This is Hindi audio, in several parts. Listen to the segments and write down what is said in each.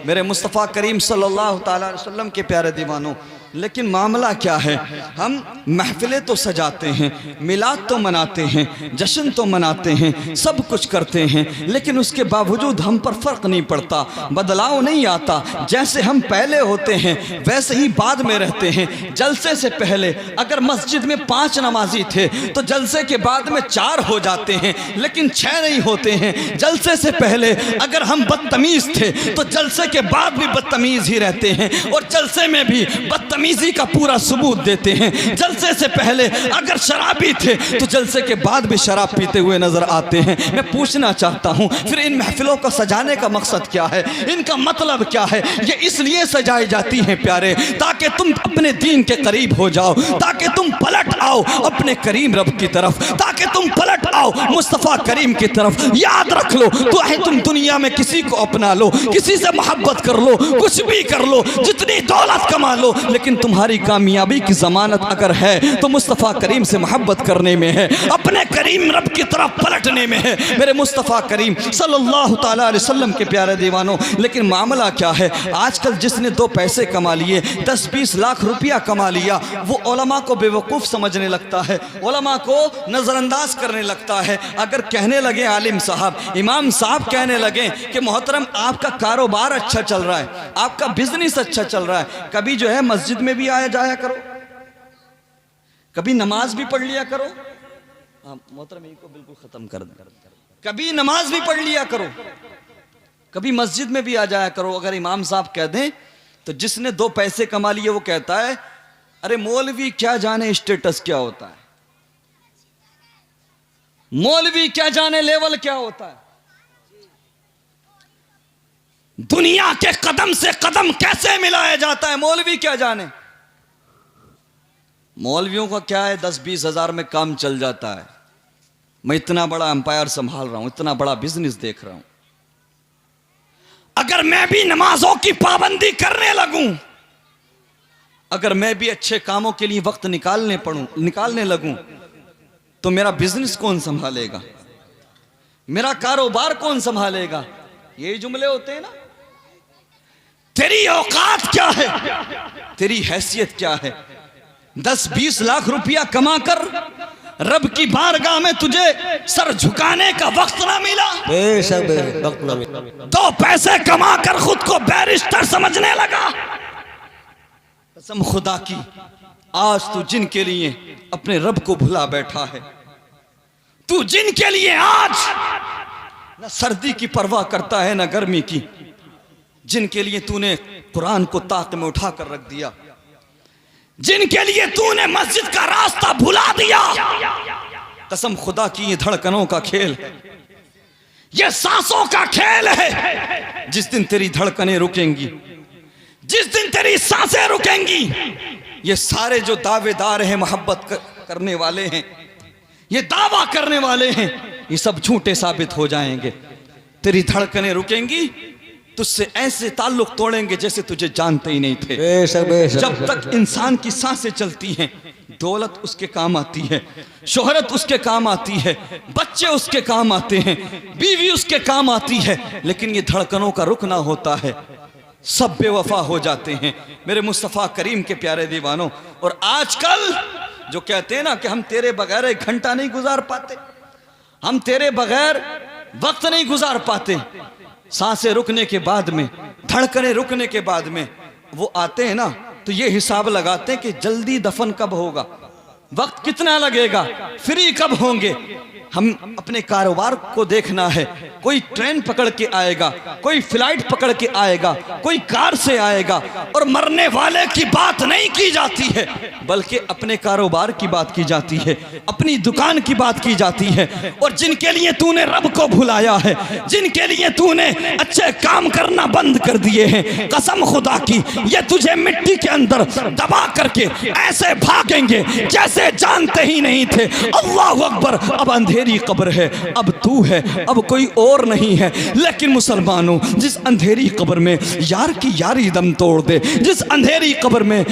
मेरे मुस्तफ़ा करीम सल्लल्लाहु ताला अलैहि वसल्लम के प्यारे दीवानों, लेकिन मामला क्या है, हम महफिलें तो सजाते हैं, मिलाद तो मनाते हैं, जश्न तो मनाते हैं, सब कुछ करते हैं, लेकिन उसके बावजूद हम पर फ़र्क नहीं पड़ता, बदलाव नहीं आता। जैसे हम पहले होते हैं वैसे ही बाद में रहते हैं। जलसे से पहले अगर मस्जिद में 5 नमाजी थे तो जलसे के बाद में 4 हो जाते हैं, लेकिन 6 नहीं होते हैं। जलसे से पहले अगर हम बदतमीज़ थे तो जलसे के बाद भी बदतमीज़ ही रहते हैं, और जलसे में भी बदतमीजी का पूरा सबूत देते हैं। जलसे से पहले अगर शराबी थे तो जलसे के बाद भी शराब पीते हुए नजर आते हैं। मैं पूछना चाहता हूं, फिर इन महफिलों को सजाने का मकसद क्या है, इनका मतलब क्या है? ये इसलिए सजाई जाती हैं प्यारे, ताकि तुम अपने दीन के करीब हो जाओ, ताकि तुम पलट आओ अपने करीम रब की तरफ, ताकि तुम पलट आओ मुस्तफ़ा करीम की तरफ। याद रख लो, तो है तुम दुनिया में किसी को अपना लो, किसी से मोहब्बत कर लो, कुछ भी कर लो, जितनी दौलत कमा लो, लेकिन तुम्हारी कामयाबी की ज़मानत अगर है तो मुस्तफ़ा करीम से मोहब्बत करने में है, अपने करीम रब की तरफ पलटने में है। मेरे मुस्तफ़ा करीम सल्लल्लाहु ताला अलैहि वसल्लम के प्यारे दीवानों, लेकिन मामला क्या है, आजकल जिसने 2 पैसे कमा लिए, 10-20 लाख रुपया कमा लिया, वो उलमा को बेवकूफ़ समझने लगता है, उलमा को नज़रअंदाज करने लगता है। अगर कहने लगे आलिम साहब, इमाम साहब कहने लगे कि मोहतरम आपका कारोबार अच्छा चल रहा है, आपका बिजनेस अच्छा चल रहा है, कभी जो है मस्जिद में भी आया जाया करो, कभी नमाज भी पढ़ लिया करो। मोहतरम इनको बिल्कुल खत्म कर दे, कभी नमाज भी पढ़ लिया करो, कभी मस्जिद में भी आ जाया करो। अगर इमाम साहब कह दें तो जिसने 2 पैसे कमा लिए वो कहता है, अरे मौलवी क्या जाने स्टेटस क्या होता है, मौलवी क्या जाने लेवल क्या होता है, दुनिया के कदम से कदम कैसे मिलाया जाता है, मौलवी क्या जाने। मौलवियों का क्या है, 10-20 हज़ार में काम चल जाता है। मैं इतना बड़ा एम्पायर संभाल रहा हूं, इतना बड़ा बिजनेस देख रहा हूं, अगर मैं भी नमाजों की पाबंदी करने लगूं, अगर मैं भी अच्छे कामों के लिए वक्त निकालने लगूं, तो मेरा बिजनेस कौन संभालेगा, मेरा कारोबार कौन संभालेगा? यही जुमले होते हैं ना। तेरी औकात क्या है, तेरी हैसियत क्या है? 10-20 लाख रुपया कमा कर रब की बारगाह में तुझे सर झुकाने का वक्त ना मिला, वक्त ना मिला, 2 पैसे कमा कर खुद को बैरिस्टर समझने लगा। कसम खुदा की, आज तू जिनके लिए अपने रब को भुला बैठा है, तू जिनके लिए आज न सर्दी की परवाह करता है न गर्मी की, जिनके लिए तूने कुरान को ताक में उठा कर रख दिया, जिनके लिए तूने मस्जिद का रास्ता भुला दिया, कसम खुदा की ये धड़कनों का खेल है, ये सांसों का खेल है। जिस दिन तेरी धड़कनें रुकेंगी, जिस दिन तेरी सांसें रुकेंगी, ये सारे जो दावेदार हैं, मोहब्बत करने वाले हैं, ये दावा करने वाले हैं, ये सब झूठे साबित हो जाएंगे। तेरी धड़कनें रुकेंगी, तुझसे ऐसे ताल्लुक तोड़ेंगे जैसे तुझे जानते ही नहीं थे। जब तक इंसान की सांसें चलती हैं, दौलत उसके काम आती है, शोहरत उसके काम आती है, बच्चे उसके काम आते हैं, बीवी उसके काम आती है, लेकिन ये धड़कनों का रुकना होता है, सब बेवफा हो जाते हैं। मेरे मुस्तफ़ा करीम के प्यारे दीवानों, और आजकल जो कहते हैं ना कि हम तेरे बगैर 1 घंटा नहीं गुजार पाते, हम तेरे बगैर वक्त नहीं गुजार पाते, सांसें रुकने के बाद में, धड़कनें रुकने के बाद में वो आते हैं ना, तो ये हिसाब लगाते हैं कि जल्दी दफन कब होगा, वक्त कितना लगेगा, फ्री कब होंगे। हम अपने कारोबार को देखना है, कोई ट्रेन पकड़ के आएगा, कोई फ्लाइट पकड़ के आएगा, कोई कार से आएगा, और मरने वाले की बात नहीं की जाती है, बल्कि अपने कारोबार की बात की जाती है, अपनी दुकान की बात की जाती है। और जिनके लिए तूने रब को भुलाया है, जिनके लिए तूने अच्छे काम करना बंद कर दिए हैं, कसम खुदा की ये तुझे मिट्टी के अंदर दबा करके ऐसे भागेंगे जैसे जानते ही नहीं थे। अल्लाहु अकबर। अब अंधेरी कब्र है, अब तू है, अब कोई और नहीं है। लेकिन मुसलमानों, जिस अंधेरी कब्र में यार की यारी दम तोड़ दे, जिस अंधेरी कब्र में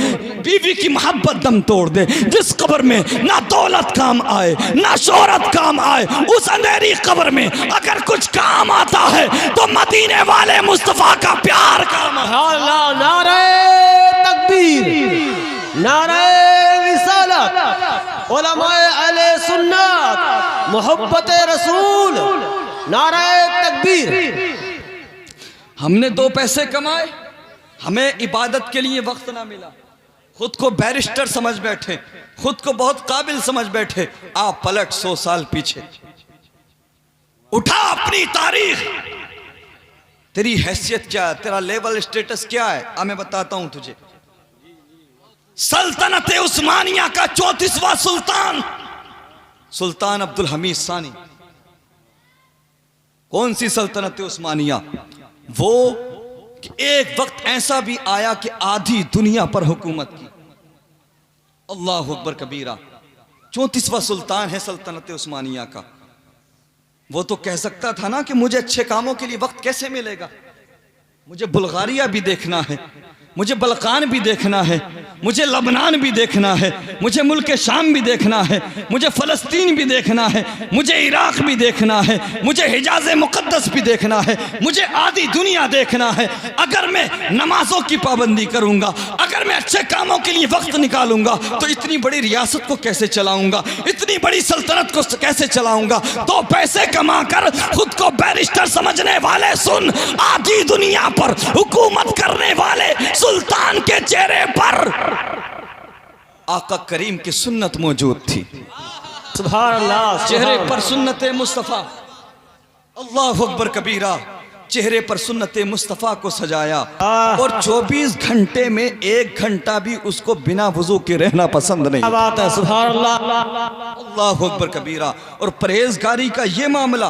बीवी की मोहब्बत दम तोड़ दे, जिस कब्र में ना दौलत काम आए ना शोहरत काम आए, उस अंधेरी कब्र में अगर कुछ काम आता है तो मदीने वाले मुस्तफा का प्यार काम मोहब्बत रसूल, नाराए तकबीर। हमने 2 पैसे कमाए, हमें इबादत के लिए वक्त ना मिला, खुद को बैरिस्टर समझ बैठे, खुद को बहुत काबिल समझ बैठे। आप पलट 100 साल पीछे, उठा अपनी तारीख। तेरी हैसियत क्या है, तेरा लेवल स्टेटस क्या है? मैं बताता हूं तुझे। सल्तनत उस्मानिया का 34वां सुल्तान, सुल्तान अब्दुल हमीद सानी। कौन सी सल्तनत उस्मानिया? वो कि एक वक्त ऐसा भी आया कि आधी दुनिया पर हुकूमत की। अल्लाह अकबर कबीरा। 34वां सुल्तान है सल्तनत उस्मानिया का। वो तो कह सकता था ना कि मुझे अच्छे कामों के लिए वक्त कैसे मिलेगा, मुझे बुल्गारिया भी देखना है, मुझे बल्कान भी देखना है, मुझे लबनान भी देखना है, मुझे मुल्क शाम भी देखना है, मुझे फ़लस्तीन भी देखना है, मुझे इराक़ भी देखना है, मुझे हिजाज़ मुक़द्दस भी देखना है, मुझे आधी दुनिया देखना है। अगर मैं नमाज़ों की पाबंदी करूँगा, अगर मैं अच्छे कामों के लिए वक्त निकालूंगा, तो इतनी बड़ी रियासत को कैसे चलाऊँगा, इतनी बड़ी सल्तनत को कैसे चलाऊँगा? 2 पैसे कमा कर खुद को बैरिस्टर समझने वाले सुन, आधी दुनिया पर हुकूमत करने वाले सुल्तान के चेहरे पर आका करीम की सुन्नत मौजूद थी। सुभान अल्लाह। चेहरे पर सुन्नत मुस्तफ़ा, अल्लाह अकबर कबीरा। चेहरे पर सुन्नत मुस्तफ़ा को सजाया और 24 घंटे में 1 घंटा भी उसको बिना वुजू के रहना पसंद नहीं। बात है, सुभान अल्लाह। अल्लाह अकबर कबीरा। और परहेजगारी का ये मामला,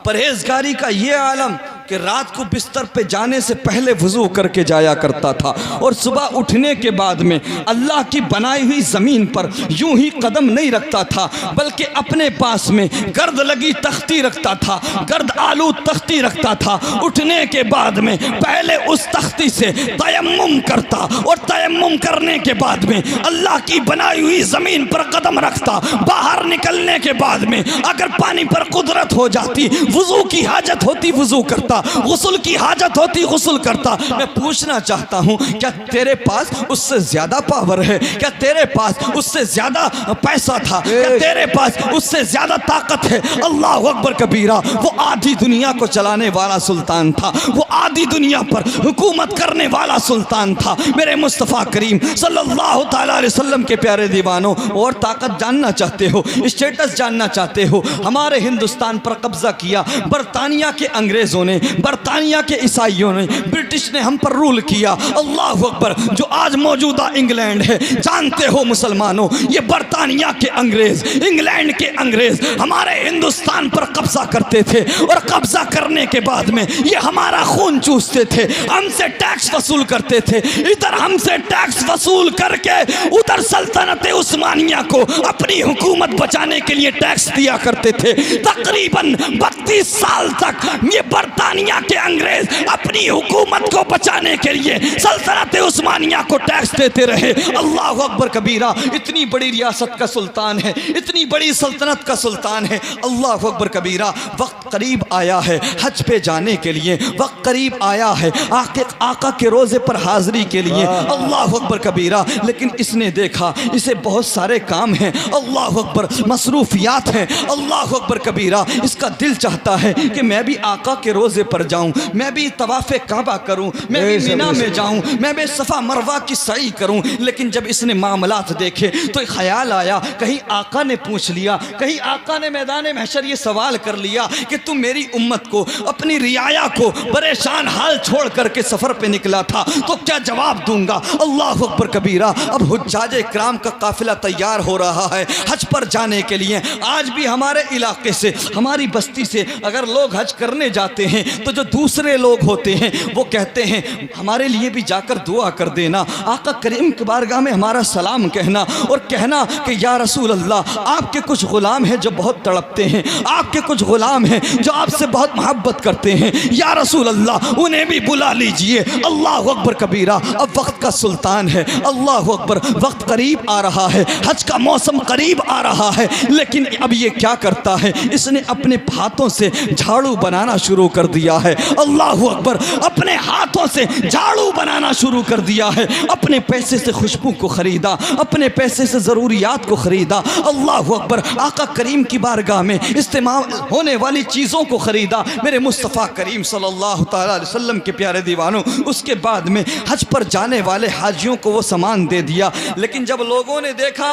परहेजगारी का ये आलम कि रात को बिस्तर पे जाने से पहले वुजू करके जाया करता था और सुबह उठने के बाद में अल्लाह की बनाई हुई ज़मीन पर यूं ही कदम नहीं रखता था, बल्कि अपने पास में गर्द लगी तख्ती रखता था, गर्द आलू तख्ती रखता था। उठने के बाद में पहले उस तख्ती से तयम्मुम करता और तयम्मुम करने के बाद में अल्लाह की बनाई हुई ज़मीन पर कदम रखता। बाहर निकलने के बाद में अगर पानी पर कुदरत हो जाती, वुजू की हाजत होती वुजू करता, गुस्ल की हाजत होती गुस्ल करता। मैं पूछना चाहता हूं, क्या तेरे पास उससे ज्यादा पावर है? क्या तेरे पास उससे ज्यादा पैसा था? क्या तेरे पास उससे ज्यादा ताकत है? अल्लाह अकबर कबीरा। वो आधी दुनिया को चलाने वाला सुल्तान था, वो आधी दुनिया पर हुकूमत करने वाला सुल्तान था। मेरे मुस्तफ़ा करीम सल्लल्लाहु तआला अलैहि वसल्लम के प्यारे दीवानों, और ताकत जानना चाहते हो, स्टेटस जानना चाहते हो? हमारे हिंदुस्तान पर कब्जा किया बरतानिया के अंग्रेजों ने, बरतानिया के ईसाइयों ने, ब्रिटिश ने हम पर रूल किया। अल्लाह अकबर। जो आज मौजूदा इंग्लैंड है, जानते हो मुसलमानों, ये बरतानिया के अंग्रेज, इंग्लैंड के अंग्रेज हमारे हिंदुस्तान पर कब्जा करते थे और कब्जा करने के बाद में ये हमारा खून चूसते थे, हमसे टैक्स वसूल करते थे। इधर हमसे टैक्स वसूल करके उधर सल्तनत उस्मानिया को अपनी हुकूमत बचाने के लिए टैक्स दिया करते थे। तकरीबन 32 साल तक ये बरतानिया के अंग्रेज अपनी हुकूमत को बचाने के लिए सल्तनत उस्मानिया को टैक्स देते रहे। अल्लाह अकबर कबीरा। इतनी बड़ी रियासत का सुल्तान है, इतनी बड़ी सल्तनत का सुल्तान है। अल्लाह अकबर कबीरा। वक्त करीब आया है हज पे जाने के लिए, वक्त करीब आया है आका के रोज़े पर हाजिरी के लिए। अल्लाह अकबर कबीरा। लेकिन इसने देखा इसे बहुत सारे काम हैं, अल्लाह अकबर, मसरूफियात हैं। अल्लाह अकबर कबीरा। इसका दिल चाहता है कि मैं भी आका के रोज़े पर जाऊं, मैं भी तवाफ़े काबा करूं, मैं भी मीना में जाऊं, मैं भी सफ़ा मरवा की सई करूं। लेकिन जब इसने मामलात देखे तो ख्याल आया, कहीं आका ने पूछ लिया, कहीं आका ने मैदान महशर ये सवाल कर लिया कि तुम मेरी उम्मत को, अपनी रियाया को परेशान हाल छोड़ करके सफ़र पे निकला था, तो क्या जवाब दूंगा? अल्लाह अकबर कबीरा। अब हुज्जाज इकराम का काफिला तैयार हो रहा है हज पर जाने के लिए। आज भी हमारे इलाके से, हमारी बस्ती से अगर लोग हज करने जाते हैं तो जो दूसरे लोग होते हैं वो कहते हैं हमारे लिए भी जाकर दुआ कर देना, आका करीम की बारगाह में हमारा सलाम कहना और कहना कि या रसूल अल्लाह, आपके कुछ ग़ुलाम हैं जो बहुत तड़पते हैं, आपके कुछ ग़ुलाम हैं जो आपसे बहुत मोहब्बत करते हैं, या रसूल अल्लाह उन्हें भी बुला लीजिए। अल्लाह अकबर कबीरा। अब वक्त का सुल्तान है, अल्लाह अकबर। वक्त करीब आ रहा है, हज का मौसम करीब आ रहा है, लेकिन अब ये क्या करता है, इसने अपने हाथों से झाड़ू बनाना शुरू कर दिया। दिया है। अल्लाह अकबर, अपने हाथों से झाड़ू बनाना शुरू कर दिया है, अपने पैसे से खुशबू को ख़रीदा, अपने पैसे से ज़रूरियात को ख़रीदा। अल्लाह अकबर, आका करीम की बारगाह में इस्तेमाल होने वाली चीज़ों को ख़रीदा। मेरे मुस्तफ़ा करीम सल्लल्लाहु ताला अलैहि वसल्लम के प्यारे दीवानों, उसके बाद में हज पर जाने वाले हाजियों को वो सामान दे दिया। लेकिन जब लोगों ने देखा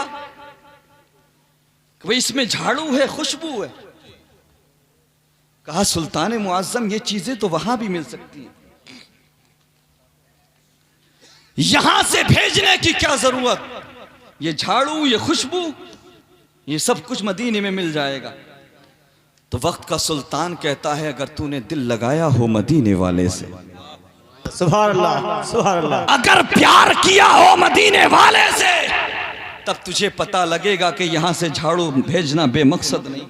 कि इसमें झाड़ू है, खुशबू है, कहा सुल्तान मुअज़्ज़म ये चीजें तो वहां भी मिल सकती हैं, यहां से भेजने की क्या जरूरत, ये झाड़ू, ये खुशबू, ये सब कुछ मदीने में मिल जाएगा। तो वक्त का सुल्तान कहता है अगर तूने दिल लगाया हो मदीने वाले से, सुभान अल्लाह, सुभान अल्लाह, अगर प्यार किया हो मदीने वाले से, तब तुझे पता लगेगा कि यहां से झाड़ू भेजना बेमकसद नहीं,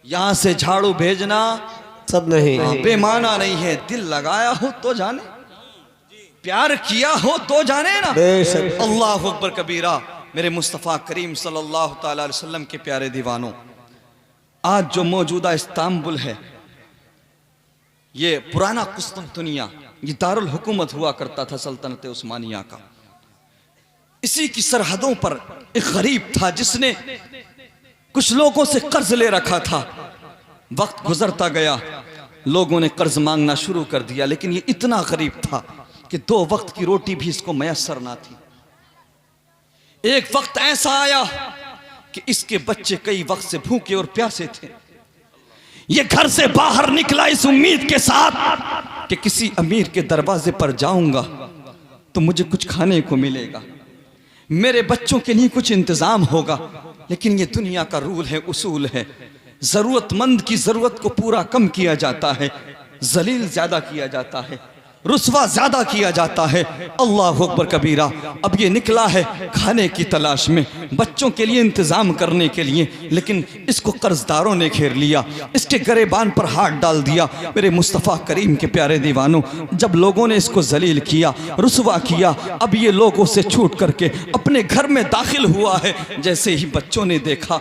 यहां से झाड़ू भेजना सब नहीं, बेमाना नहीं है। दिल लगाया हो तो जाने, प्यार किया हो तो जाने ना। बेशक। अल्लाह अकबर कबीरा। मेरे मुस्तफ़ा करीम सल्लल्लाहु ताला अलैहि वसल्लम के प्यारे दीवानों, आज जो मौजूदा इस्तांबुल है, ये पुराना कुस्तुनतुनिया, ये दारुल हुकूमत हुआ करता था सल्तनत उस्मानिया का। इसी की सरहदों पर एक गरीब था जिसने कुछ लोगों से कर्ज ले रखा था। वक्त गुजरता गया, लोगों ने कर्ज मांगना शुरू कर दिया, लेकिन ये इतना गरीब था कि 2 वक्त की रोटी भी इसको मैसर ना थी। एक वक्त ऐसा आया कि इसके बच्चे कई वक्त से भूखे और प्यासे थे। ये घर से बाहर निकला इस उम्मीद के साथ कि किसी अमीर के दरवाजे पर जाऊंगा तो मुझे कुछ खाने को मिलेगा, मेरे बच्चों के लिए कुछ इंतजाम होगा। लेकिन ये दुनिया का रूल है, उसूल है, जरूरतमंद की जरूरत को पूरा कम किया जाता है, जलील ज्यादा किया जाता है, रुस्वा ज्यादा किया जाता है। अल्लाह अकबर कबीरा। अब ये निकला है खाने की तलाश में, बच्चों के लिए इंतजाम करने के लिए, लेकिन इसको कर्जदारों ने घेर लिया, इसके गरेबान पर हाथ डाल दिया। मेरे मुस्तफ़ा करीम के प्यारे दीवानों, जब लोगों ने इसको जलील किया, रुस्वा किया, अब ये लोगों से छूट करके अपने घर में दाखिल हुआ है। जैसे ही बच्चों ने देखा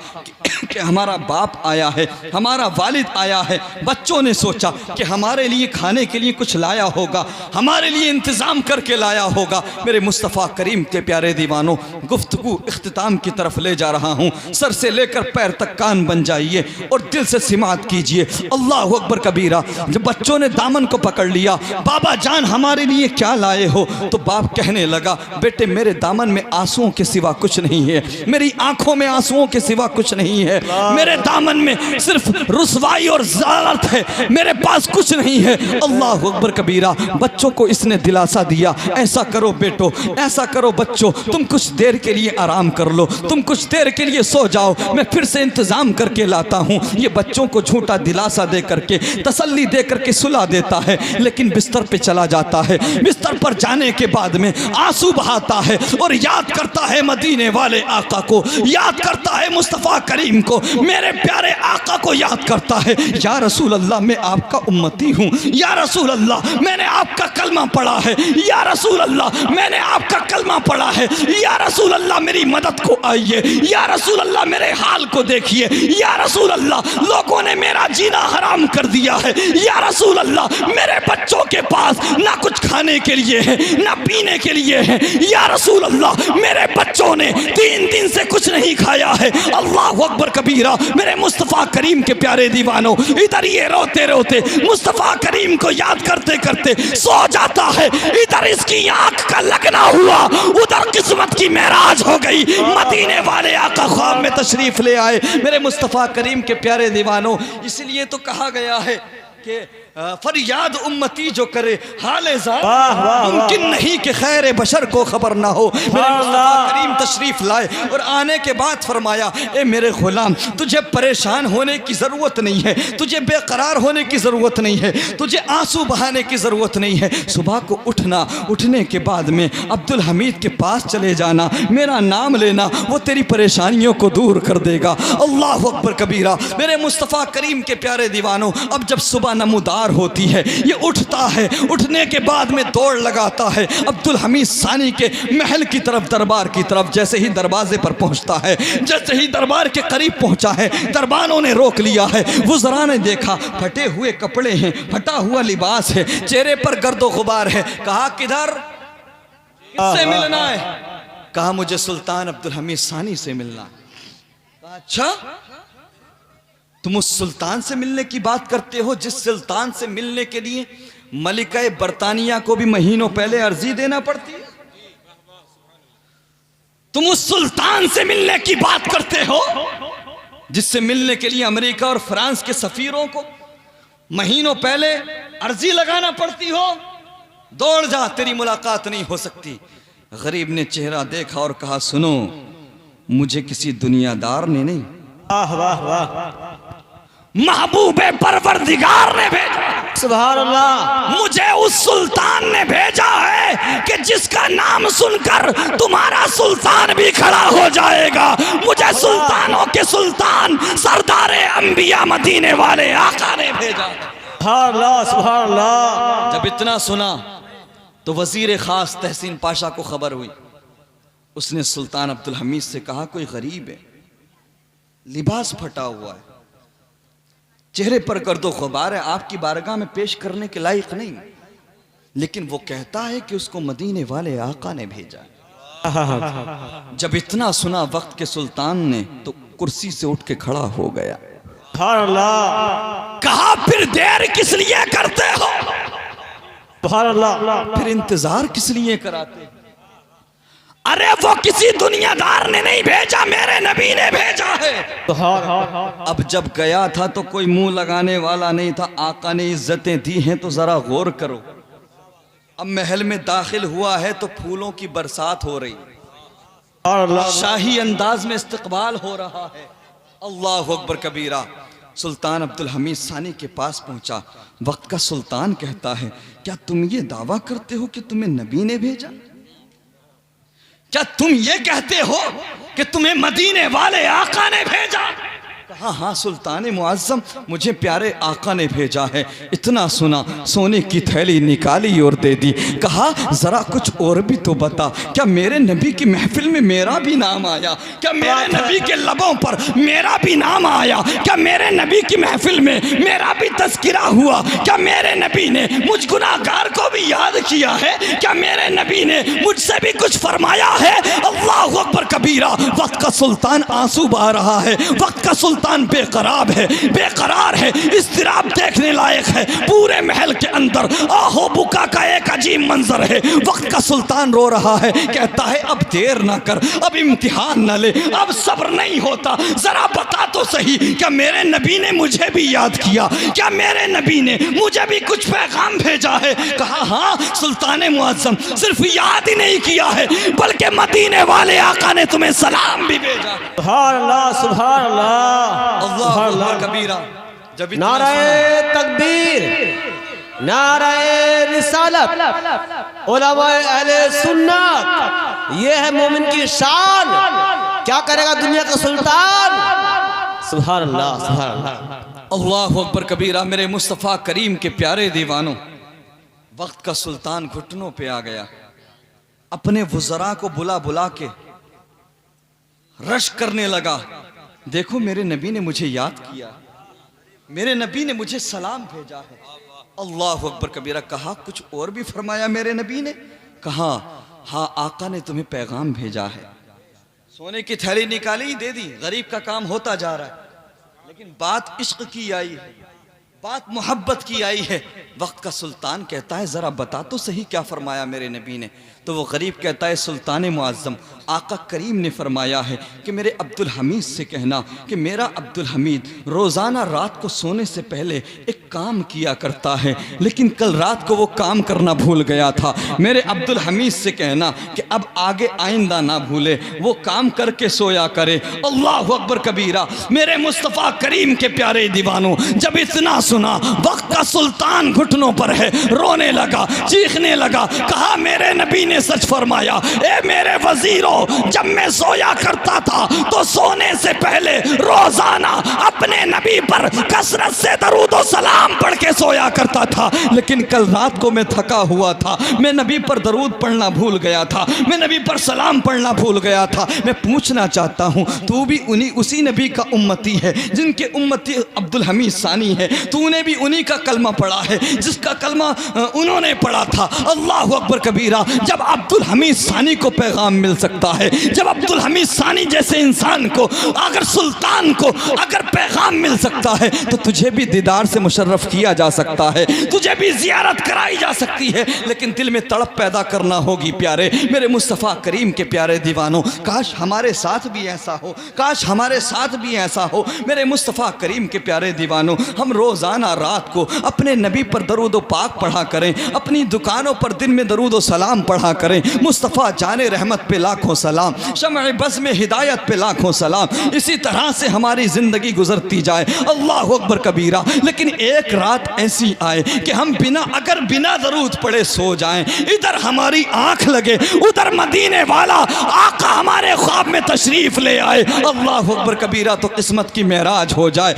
कि हमारा बाप आया है, हमारा वालिद आया है, बच्चों ने सोचा कि हमारे लिए खाने के लिए कुछ लाया होगा, हमारे लिए इंतजाम करके लाया होगा। मेरे मुस्तफ़ा करीम के प्यारे दीवानों, गुफ्तगू इख्तिताम की तरफ ले जा रहा हूँ। सर से लेकर पैर तक कान बन जाइए और दिल से सिमात कीजिए। अल्लाह अकबर कबीरा। जब बच्चों ने दामन को पकड़ लिया, बाबा जान हमारे लिए क्या लाए हो, तो बाप कहने लगा, बेटे मेरे दामन में आंसुओं के सिवा कुछ नहीं है, मेरी आंखों में आंसुओं के सिवा कुछ नहीं है, मेरे दामन में सिर्फ रुसवाई और ज़ालत है, मेरे पास कुछ नहीं है। अल्लाह अकबर कबीरा। बच्चों को इसने दिलासा दिया, ऐसा करो बेटो, ऐसा करो बच्चों, तुम कुछ देर के लिए आराम कर लो, तुम कुछ देर के लिए सो जाओ, मैं फिर से इंतजाम करके लाता हूँ। ये बच्चों को झूठा दिलासा दे करके, तसल्ली दे करके सुला देता है, लेकिन बिस्तर पे चला जाता है। बिस्तर पर जाने के बाद में आंसू बहाता है और याद करता है मदीने वाले आका को, याद करता है मुस्तफ़ा करीम को, मेरे प्यारे आका को याद करता है। या रसूल अल्लाह, मैं आपका उम्मती हूँ, या रसूल अल्लाह मैंने आपका कलमा पढ़ा है, या रसूल अल्लाह मैंने आपका कलमा पढ़ा है, या रसूल अल्लाह मेरी मदद को आइए, या रसूल अल्लाह मेरे हाल को देखिए, या रसूल अल्लाह लोगों ने मेरा जीना हराम कर दिया है, या रसूल अल्लाह मेरे बच्चों के पास ना कुछ खाने के लिए है ना पीने के लिए है, या रसूल अल्लाह मेरे बच्चों ने 3 दिन से कुछ नहीं खाया है। अल्लाह अकबर कबीरा। मेरे मुस्तफ़ा करीम के प्यारे दीवानों, इधर ये रोते रोते मुस्तफ़ा करीम को याद करते करते सो जाता है, इधर इसकी आंख का लगना हुआ, उधर किस्मत की महराज हो गई। मदीने वाले आका ख्वाब में तशरीफ ले आए। मेरे मुस्तफ़ा करीम के प्यारे दीवानों, इसलिए तो कहा गया है कि फरियाद उम्मती जो करे हाले मुमकिन नहीं कि खैर बशर को खबर ना हो। मेरे मुस्तफ़ा करीम तशरीफ लाए और आने के बाद फरमाया, ए मेरे गुलाम, तुझे परेशान होने की ज़रूरत नहीं है, तुझे बेकरार होने की ज़रूरत नहीं है, तुझे आंसू बहाने की ज़रूरत नहीं है। सुबह को उठना, उठने के बाद में अब्दुल हमीद के पास चले जाना, मेरा नाम लेना, वो तेरी परेशानियों को दूर कर देगा। अल्लाह अकबर कबीरा। मेरे मुस्तफ़ा करीम के प्यारे दीवानों, अब जब सुबह नमूदार सवार होती है, ये उठता है, उठने के बाद में दौड़ लगाता है अब्दुल हमीद सानी के महल की तरफ, दरबार की तरफ। जैसे ही दरवाजे पर पहुंचता है, जैसे ही दरबार के करीब पहुंचा है, दरबानों ने रोक लिया है। वुज़रा ने देखा फटे हुए कपड़े हैं, फटा हुआ लिबास है, चेहरे पर गर्दो गुबार है। कहा किधर, किससे मिलना है? कहा मुझे सुल्तान अब्दुल हमीद सानी से मिलना है। कहा अच्छा, तुम उस सुल्तान से मिलने की बात करते हो जिस सुल्तान से मिलने के लिए मलिका बरतानिया को भी महीनों पहले अर्जी देना पड़ती है? तुम उस सुल्तान से मिलने की बात करते हो जिससे मिलने के लिए अमेरिका और फ्रांस के सफीरों को महीनों पहले अर्जी लगाना पड़ती हो? दौड़ जा, तेरी मुलाकात नहीं हो सकती। गरीब ने चेहरा देखा और कहा सुनो, मुझे किसी दुनियादार ने नहीं, वाह वाह वाह, महबूबे परवरदिगार ने भेजा। सुभान अल्लाह। मुझे उस सुल्तान ने भेजा है कि जिसका नाम सुनकर तुम्हारा सुल्तान भी खड़ा हो जाएगा। मुझे सुल्तानों के सुल्तान सरदारे अंबिया मदीने वाले आका ने भेजा। सुभान अल्लाह, सुभान अल्लाह। जब इतना सुना तो वजीर खास तहसीन पाशा को खबर हुई। उसने सुल्तान अब्दुल हमीद से कहा कोई गरीब है, लिबास फटा हुआ है, चेहरे पर गर्दो गुबार है, आपकी बारगाह में पेश करने के लायक नहीं, लेकिन वो कहता है कि उसको मदीने वाले आका ने भेजा। जब इतना सुना वक्त के सुल्तान ने तो कुर्सी से उठ के खड़ा हो गया। सुभान अल्लाह। कहा फिर देर किस लिए करते हो? सुभान अल्लाह। फिर इंतजार किस लिए कराते? अरे वो किसी दुनियादार ने नहीं भेजा, मेरे नबी ने भेजा है। अब जब गया था तो कोई मुंह लगाने वाला नहीं था, आका ने इज्जतें दी हैं तो जरा गौर करो। अब महल में दाखिल हुआ है तो फूलों की बरसात हो रही, शाही अंदाज में इस्तकबाल हो रहा है। अल्लाह अकबर कबीरा। सुल्तान अब्दुल हमीद सानी के पास पहुंचा। वक्त का सुल्तान कहता है क्या तुम ये दावा करते हो कि तुम्हें नबी ने भेजा? क्या तुम ये कहते हो कि तुम्हें मदीने वाले आका ने भेजा? कहा हाँ सुल्तान मुअज्जम, मुझे प्यारे आका ने भेजा है। इतना सुना सोने की थैली निकाली और दे दी। कहा जरा कुछ और भी तो बता, क्या मेरे नबी की महफिल में मेरा भी नाम आया? क्या मेरे नबी के लबों पर मेरा भी नाम आया? क्या मेरे नबी की महफिल में मेरा भी तस्किरा हुआ? क्या मेरे नबी ने मुझ गुनाहगार को भी याद किया है? क्या मेरे नबी ने मुझसे भी कुछ फरमाया है? अल्लाहु अकबर कबीरा। वक्त का सुल्तान आंसू बहा रहा है, वक्त का सुल्तान बेकरार है, बेकरार है। इस्तिराब देखने लायक है। पूरे महल के अंदर आहो बुका का एक अजीब मंजर है। वक्त का सुल्तान रो रहा है, कहता है अब देर ना कर, अब इम्तिहान न ले, अब सब्र नहीं होता, जरा बता तो सही क्या मेरे नबी ने मुझे भी याद किया? क्या मेरे नबी ने मुझे भी कुछ पैगाम भेजा है? कहा हाँ सुल्तान मुअज्जम, सिर्फ याद ही नहीं किया है बल्कि मदीने वाले आका ने तुम्हें सलाम भी भेजा। सुभान अल्लाह, सुभान अल्लाह, अल्लाह अकबर कबीरा। जब नाराए तकबीर, नाराए रिसालत, उलमाए अहले सुन्नत, ये है मोमिन की शान। क्या करेगा दुनिया का सुल्तान? सुभान अल्लाह, सुभान अल्लाह। अल्लाह अकबर कबीरा। मेरे मुस्तफ़ा करीम के प्यारे दीवानों, वक्त का सुल्तान घुटनों पे आ गया। अपने वुज़रा को बुला बुला के रश करने लगा। देखो मेरे नबी ने मुझे याद किया, मेरे नबी ने मुझे सलाम भेजा है। अल्लाह अकबर कबीरा। कहा कुछ और भी फरमाया मेरे नबी ने? कहा हाँ आका ने तुम्हें पैगाम भेजा है। सोने की थैली निकाली, दे दी। गरीब का काम होता जा रहा है, लेकिन बात इश्क की आई है, बात मोहब्बत की आई है। वक्त का सुल्तान कहता है जरा बता तो सही क्या फरमाया मेरे नबी ने? तो वो गरीब कहता है सुल्तान मुअज्जम, आका करीम ने फरमाया है कि मेरे अब्दुल हमीद से कहना कि मेरा अब्दुल हमीद रोज़ाना रात को सोने से पहले एक काम किया करता है, लेकिन कल रात को वो काम करना भूल गया था। मेरे अब्दुल हमीद से कहना कि अब आगे आइंदा ना भूले, वो काम करके सोया करे। अल्लाह अकबर कबीरा। मेरे मुस्तफ़ा करीम के प्यारे दीवानों, जब इतना सुना वक्त का सुल्तान घुटनों पर है, रोने लगा, चीखने लगा। कहा मेरे नबी ने सच फरमाया। ए मेरे वजीरों, जब मैं सोया करता था तो सोने से पहले रोजाना अपने नबी पर कसरत से दरूद और सलाम सलाम पढ़ के सोया करता था, लेकिन कल रात को मैं थका हुआ था, मैं नबी पर दरूद पढ़ना भूल गया था, मैं नबी पर सलाम पढ़ना भूल गया था। मैं पूछना चाहता हूँ, तू भी उसी नबी का उम्मती है जिनके उम्मती अब्दुल हमीद सानी है, तूने भी उन्हीं का कलमा पढ़ा है जिसका कलमा उन्होंने पढ़ा था। अल्लाह अकबर कबीरा। जब अब्दुल हमीद सानी को पैगाम मिल सकता है, जब अब्दुल हमीद सानी जैसे इंसान को, अगर सुल्तान को अगर पैगाम मिल सकता है, तो तुझे भी दीदार से मुशर्रफ किया जा सकता है, तुझे भी जियारत कराई जा सकती है। लेकिन दिल में तड़प पैदा करना होगी प्यारे मेरे मुस्तफ़ा करीम के प्यारे दीवानों। काश हमारे साथ भी ऐसा हो, काश हमारे साथ भी ऐसा हो मेरे मुस्तफ़ा करीम के प्यारे दीवानों। हम रोज़ाना रात को अपने नबी पर दरूद व पाक पढ़ा करें, अपनी दुकानों पर दिन में दरूद व सलाम पढ़ा करें। मुस्तफ़ा जाने रहमत पे लाखों सलाम, शम्अ बज़ में हिदायत पे लाखों सलाम। इसी तरह से हमारी ज़िंदगी गुजरती जाए। अल्लाह अकबर कबीरा। लेकिन एक रात ऐसी आए कि हम अगर बिना दरूद पढ़े सो जाएं, इधर हमारी आंख लगे, उधर मदीने वाला आका हमारे ख्वाब में तशरीफ ले आए। अल्लाह अकबर कबीरा। तो किस्मत की मेराज हो जाए।